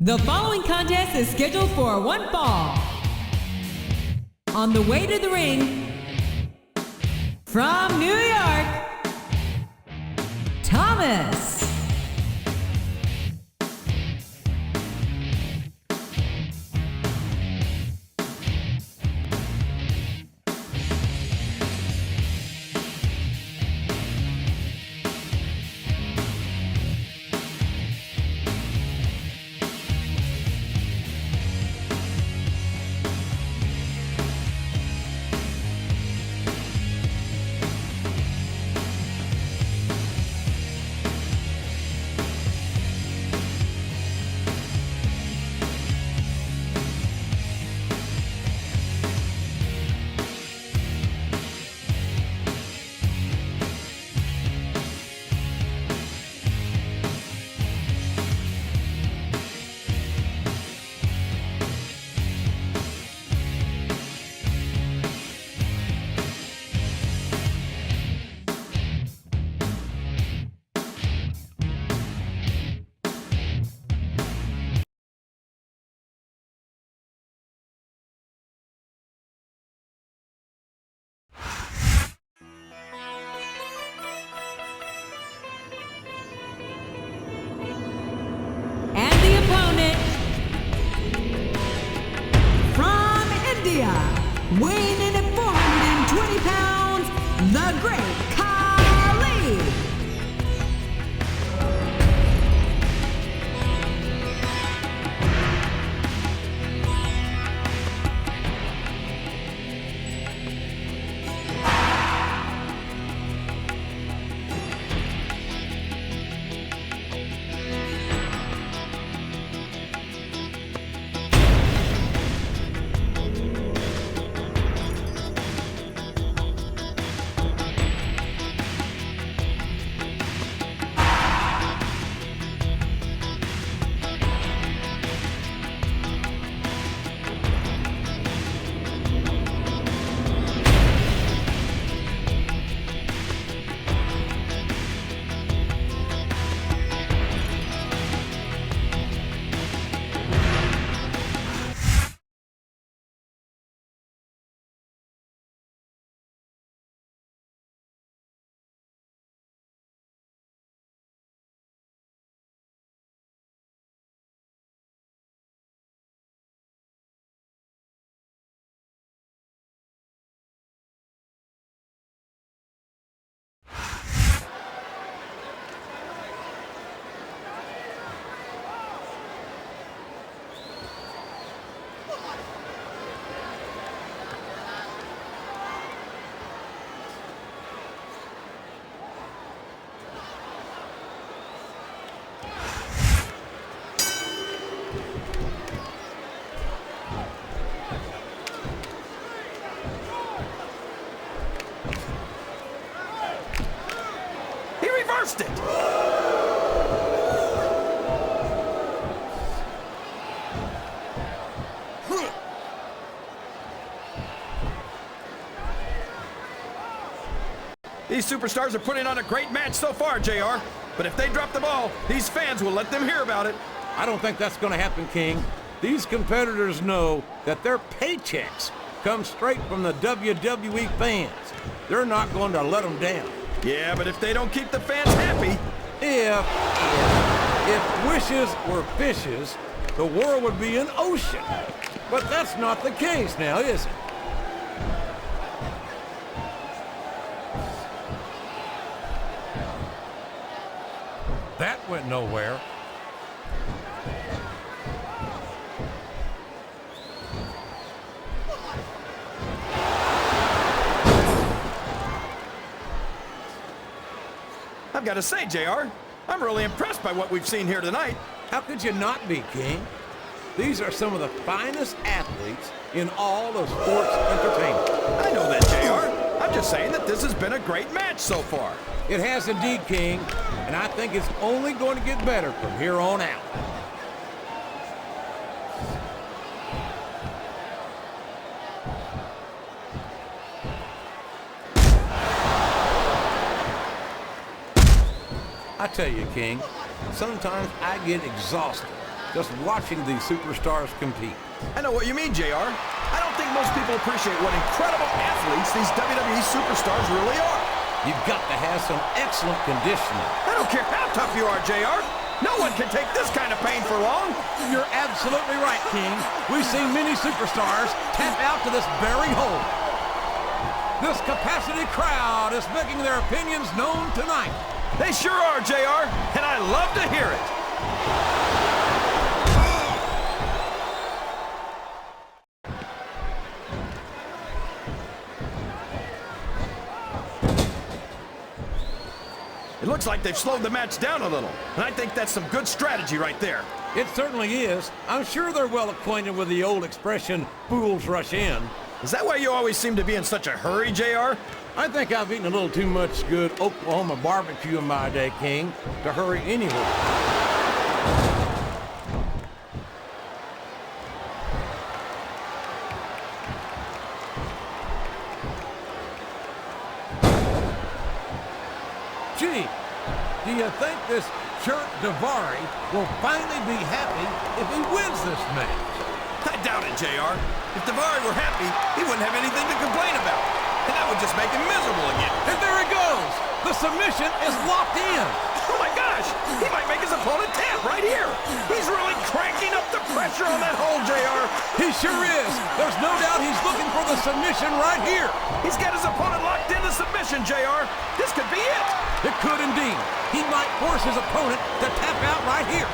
The following contest is scheduled for one fall. On the way to the ring, from New York, Thomas. Weighing in at 420 pounds, the great Khali. It. These superstars are putting on a great match so far, JR. But if they drop the ball, these fans will let them hear about it. I don't think that's going to happen, King. These competitors know that their paychecks come straight from the WWE fans. They're not going to let them down. Yeah, but if they don't keep the fans happy... If wishes were fishes, the world would be an ocean. But that's not the case now, is it? That went nowhere. I've got to say, JR, I'm really impressed by what we've seen here tonight. How could you not be, King? These are some of the finest athletes in all of sports entertainment. I know that, JR. I'm just saying that this has been a great match so far. It has indeed, King, and I think it's only going to get better from here on out. I tell you, King, sometimes I get exhausted just watching these superstars compete. I know what you mean, JR. I don't think most people appreciate what incredible athletes these WWE superstars really are. You've got to have some excellent conditioning. I don't care how tough you are, JR. No one can take this kind of pain for long. You're absolutely right, King. We've seen many superstars tap out to this very hole. This capacity crowd is making their opinions known tonight. They sure are, JR, and I love to hear it. It looks like they've slowed the match down a little, and I think that's some good strategy right there. It certainly is. I'm sure they're well acquainted with the old expression, fools rush in. Is that why you always seem to be in such a hurry, JR? I think I've eaten a little too much good Oklahoma barbecue in my day, King, to hurry anywhere. Gee, do you think this jerk Daivari will finally be happy if he wins this match? I doubt it, JR. If Daivari were happy, he wouldn't have anything to complain about. And that would just make him miserable again. And there he goes! The submission is locked in! Oh my gosh! He might make his opponent tap right here! He's really cranking up the pressure on that hole, JR! He sure is! There's no doubt he's looking for the submission right here! He's got his opponent locked in the submission, JR! This could be it! It could indeed. He might force his opponent to tap out right here.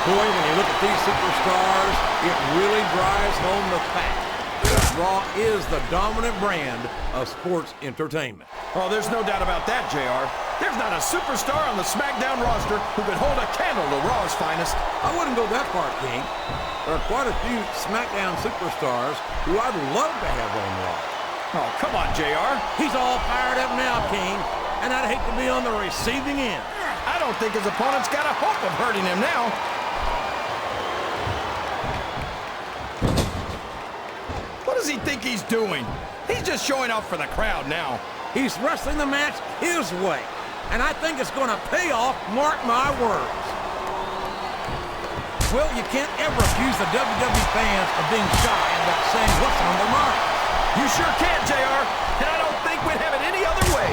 Boy, when you look at these superstars, it really drives home the fact that Raw is the dominant brand of sports entertainment. Oh, there's no doubt about that, JR. There's not a superstar on the Smackdown roster who could hold a candle to Raw's finest. I wouldn't go that far, King. There are quite a few Smackdown superstars who I'd love to have on Raw. Oh, come on, JR. He's all fired up now, King, and I'd hate to be on the receiving end. I don't think his opponent's got a hope of hurting him now. What does he think he's doing? He's just showing off for the crowd now. He's wrestling the match his way, and I think it's going to pay off, mark my words. Well, you can't ever accuse the WWE fans of being shy about saying what's on their mind. You sure can, JR, and I don't think we'd have it any other way.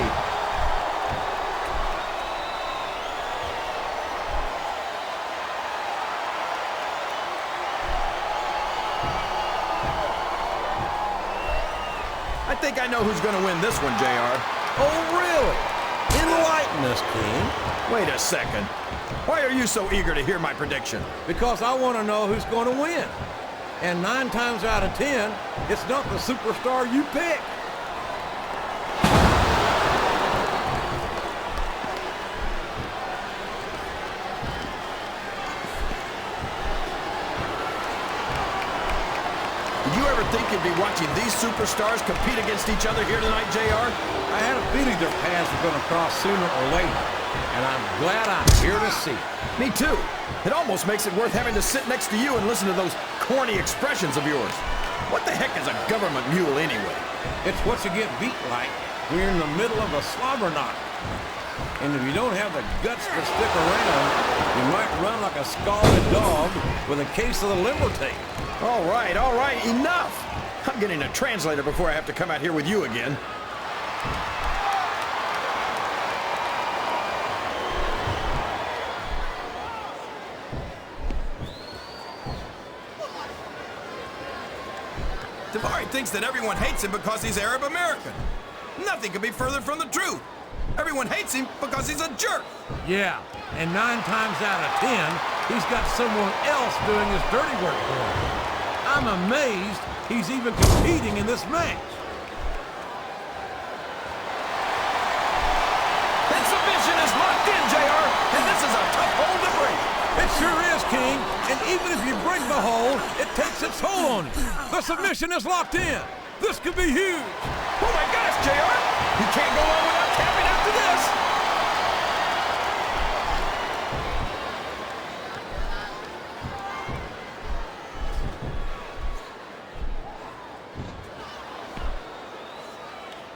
I think I know who's going to win this one, JR. Oh, really? Enlighten us, King. Wait a second. Why are you so eager to hear my prediction? Because I want to know who's going to win. And 9 times out of 10, it's not the superstar you pick. Did you ever think you'd be watching these superstars compete against each other here tonight, JR? I had a feeling their paths were going to cross sooner or later, and I'm glad I'm here to see it. Me too. It almost makes it worth having to sit next to you and listen to those corny expressions of yours. What the heck is a government mule anyway? It's what you get beat like when you're in the middle of a slobber knock. And if you don't have the guts to stick around, you might run like a scalded dog with a case of the liver tape. All right, enough! I'm getting a translator before I have to come out here with you again. Daivari thinks that everyone hates him because he's Arab American. Nothing could be further from the truth. Everyone hates him because he's a jerk. Yeah, and 9 times out of 10, he's got someone else doing his dirty work for him. I'm amazed he's even competing in this match. That submission is locked in, JR, and this is a tough hole to break. It sure is, King, and even if you break the hole, it takes its toll on you. The submission is locked in. This could be huge. Oh my gosh, JR! You can't go on without tapping after this.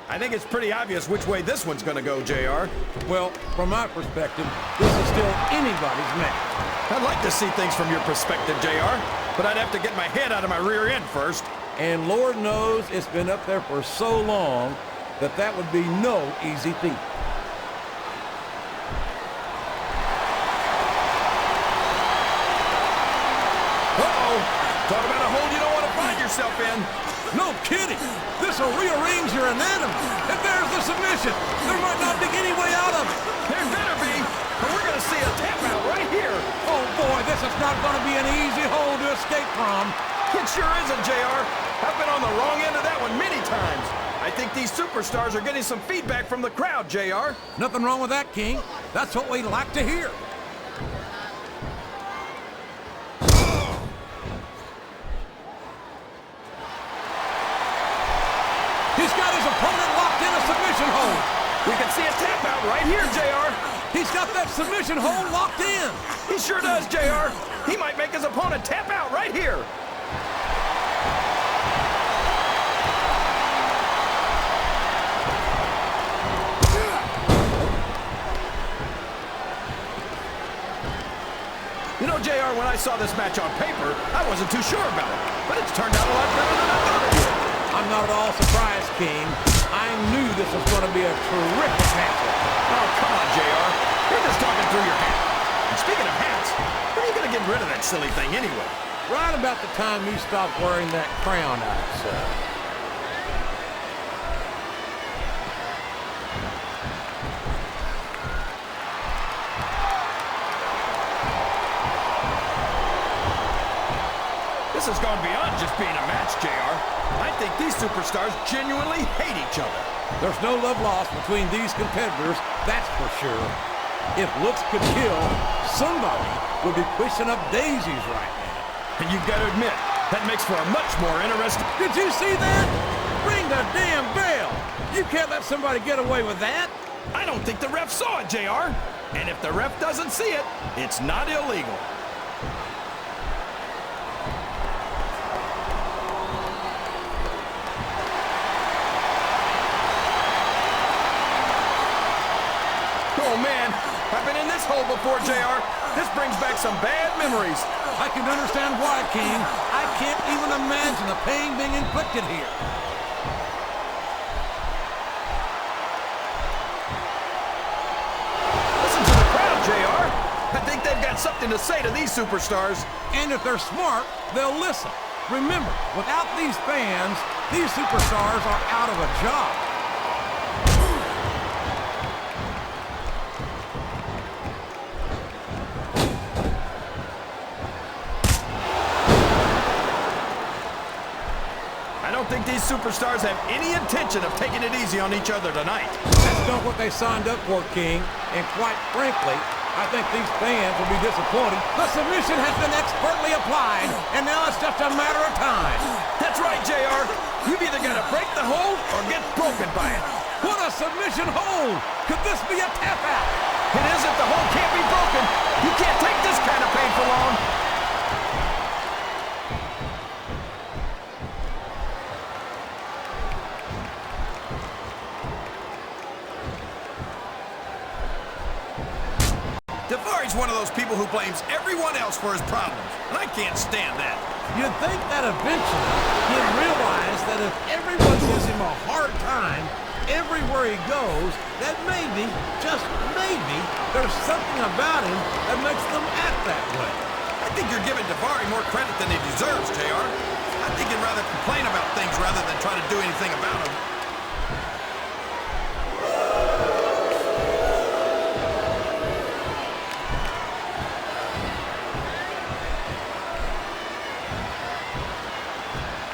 I think it's pretty obvious which way this one's gonna go, JR. Well, from my perspective, this is still anybody's match. I'd like to see things from your perspective, JR, but I'd have to get my head out of my rear end first. And Lord knows it's been up there for so long that that would be no easy feat. Uh-oh! Talk about a hole you don't want to find yourself in. No kidding! This'll rearrange your anatomy. If there's the submission, there might not be any way out of it. There better be, or we're gonna see a tap out right here. Oh boy, this is not gonna be an easy hole to escape from. It sure isn't, JR. I've been on the wrong end of that one many times. I think these superstars are getting some feedback from the crowd, JR. Nothing wrong with that, King. That's what we like to hear. He's got his opponent locked in a submission hold. We can see a tap out right here, JR. He's got that submission hold locked in. He sure does, JR. He might make his opponent tap out right here. You know, JR, when I saw this match on paper, I wasn't too sure about it. But it's turned out a lot better than I thought it would. I'm not at all surprised, King. I knew this was going to be a terrific matchup. Oh, come on, JR. You're just talking through your hat. And speaking of hats, when are you going to get rid of that silly thing anyway? Right about the time you stop wearing that crown, I'd say. This has gone beyond just being a match, JR. I think these superstars genuinely hate each other. There's no love lost between these competitors, that's for sure. If looks could kill, somebody would be pushing up daisies right now. And you've got to admit, that makes for a much more interesting... Did you see that? Ring the damn bell! You can't let somebody get away with that! I don't think the ref saw it, JR. And if the ref doesn't see it, it's not illegal. Oh, man, I've been in this hole before, JR. This brings back some bad memories. I can understand why, King. I can't even imagine the pain being inflicted here. Listen to the crowd, JR. I think they've got something to say to these superstars. And if they're smart, they'll listen. Remember, without these fans, these superstars are out of a job. I don't think these superstars have any intention of taking it easy on each other tonight. That's not what they signed up for, King. And quite frankly, I think these fans will be disappointed. The submission has been expertly applied, and now it's just a matter of time. That's right, JR. You've either got to break the hold or get broken by it. What a submission hold! Could this be a tap out? It is if the hold can't be broken. You can't take this kind of pain for long. Daivari's one of those people who blames everyone else for his problems, and I can't stand that. You'd think that eventually he'd realize that if everyone gives him a hard time everywhere he goes, that maybe, just maybe, there's something about him that makes them act that way. I think you're giving Daivari more credit than he deserves, JR. I think he'd rather complain about things rather than try to do anything about them.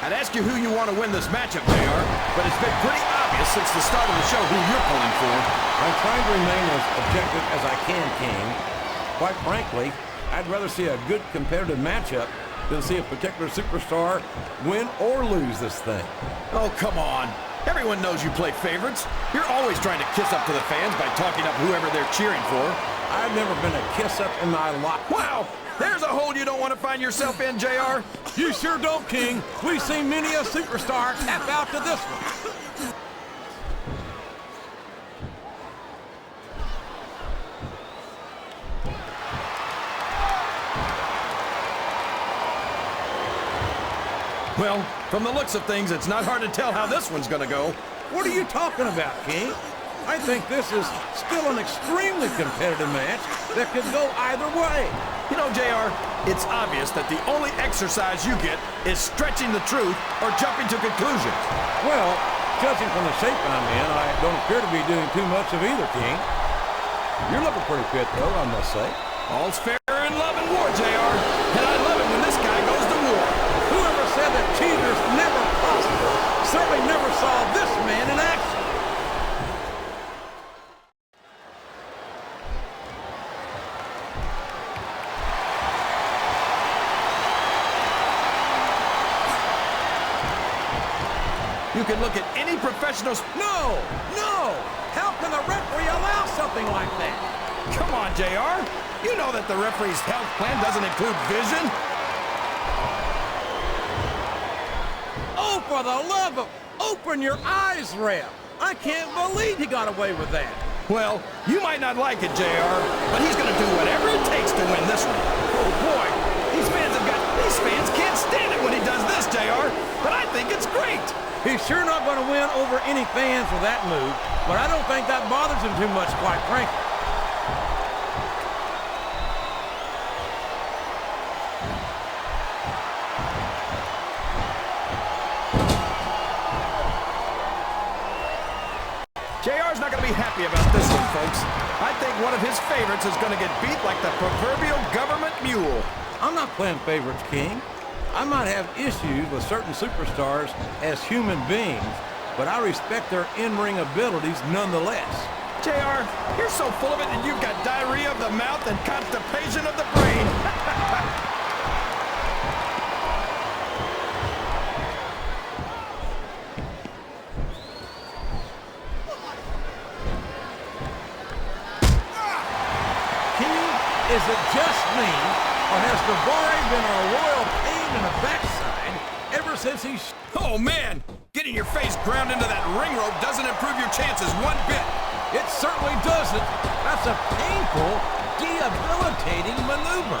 I'd ask you who you want to win this matchup, JR, but it's been pretty obvious since the start of the show who you're pulling for. I'm trying to remain as objective as I can, King. Quite frankly, I'd rather see a good competitive matchup than see a particular superstar win or lose this thing. Oh, come on. Everyone knows you play favorites. You're always trying to kiss up to the fans by talking up whoever they're cheering for. I've never been a kiss-up in my life. Wow! There's a hole you don't want to find yourself in, JR. You sure don't, King. We've seen many a superstar tap out to this one. Well, from the looks of things, it's not hard to tell how this one's gonna go. What are you talking about, King? I think this is still an extremely competitive match that could go either way. You know, JR, it's obvious that the only exercise you get is stretching the truth or jumping to conclusions. Well, judging from the shape I'm in, I don't appear to be doing too much of either, King. You're looking pretty fit, though, I must say. All's fair in love and war, JR. And I love it when this guy goes to war. Whoever said that cheaters never prosper certainly never saw this man in action. You can look at any professional... No! No! How can the referee allow something like that? Come on, JR. You know that the referee's health plan doesn't include vision. Oh, for the love of... Open your eyes, ref. I can't believe he got away with that. Well, you might not like it, JR, but he's going to do whatever it takes to win this one. Oh, boy. These fans can't stand it when he does this, JR, but I think it's great. He's sure not going to win over any fans with that move, but I don't think that bothers him too much, quite frankly. JR's not going to be happy about this one, folks. I think one of his favorites is going to get beat like the proverbial government mule. I'm not playing favorites, King. I might have issues with certain superstars as human beings, but I respect their in-ring abilities nonetheless. JR, you're so full of it and you've got diarrhea of the mouth and constipation of the brain. King, is it just me, or has Daivari been a royal pain in the backside ever since he... Oh, man! Getting your face ground into that ring rope doesn't improve your chances one bit. It certainly doesn't. That's a painful, debilitating maneuver.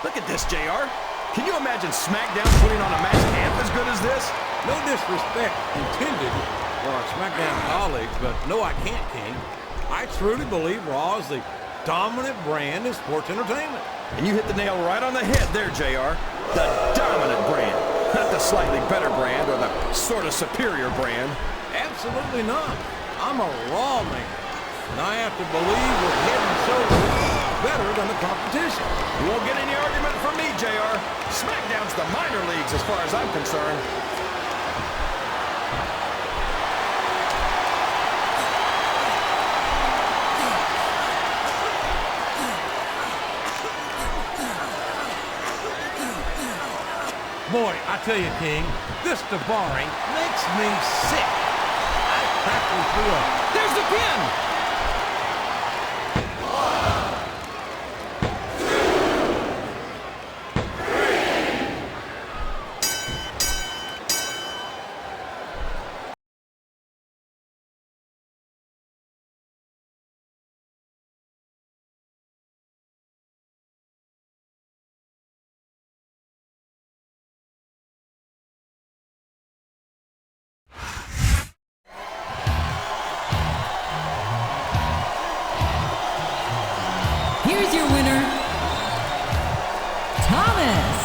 Look at this, JR. Can you imagine Smackdown putting on a match half as good as this? No disrespect intended for our Smackdown colleagues, but no, I can't, King. I truly believe Raw is the dominant brand in sports entertainment. And you hit the nail right on the head there, JR. The dominant brand. Not the slightly better brand or the sort of superior brand. Absolutely not. I'm a Raw man, and I have to believe we're head and shoulders better than the competition. You won't get any argument from me, JR. Smackdown's the minor leagues as far as I'm concerned. Boy, I tell you, King, this Daivari makes me sick. I practically threw a... There's the pin! Here's your winner, Thomas.